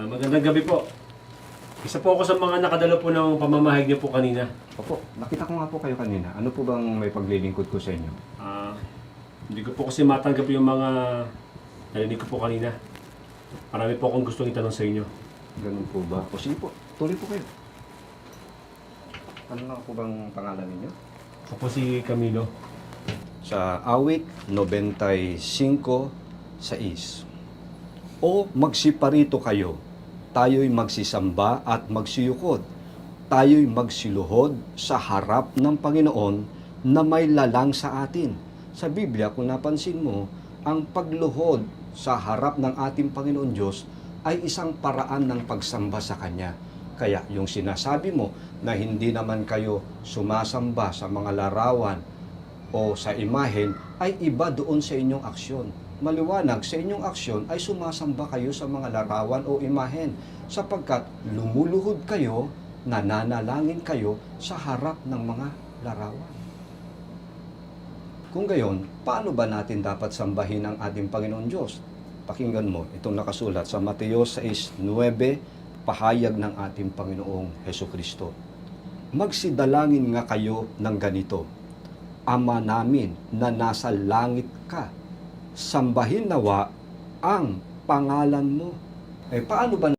Magandang gabi po. Isa po ako sa mga nakadalo po ng pamamahayag niyo po kanina. Opo, nakita ko nga po kayo kanina. Ano po bang may paglilingkod ko sa inyo? Hindi ko po kasi matanggap yung mga narinig ko po kanina. Marami po akong gustong itanong sa inyo. Ganun po ba? O sige po, tuloy po kayo. Ano nga po bang pangalan ninyo? Ako po si Camilo. Sa awit 95:6. O magsiparito kayo, tayo'y magsisamba at magsiyukod. Tayo'y magsiluhod sa harap ng Panginoon na may lalang sa atin. Sa Biblia, kung napansin mo, ang pagluhod sa harap ng ating Panginoon Diyos ay isang paraan ng pagsamba sa Kanya. Kaya yung sinasabi mo na hindi naman kayo sumasamba sa mga larawan o sa imahen ay iba doon sa inyong aksyon. Maliwanag, sa inyong aksyon ay sumasamba kayo sa mga larawan o imahen sapagkat lumuluhod kayo, nananalangin kayo sa harap ng mga larawan. Kung gayon, paano ba natin dapat sambahin ang ating Panginoon Diyos? Pakinggan mo, itong nakasulat sa Mateo 6:9, pahayag ng ating Panginoong Hesukristo. Magsidalangin nga kayo ng ganito, Ama namin na nasa langit ka, sambahin nawa ang pangalan mo. Paano ba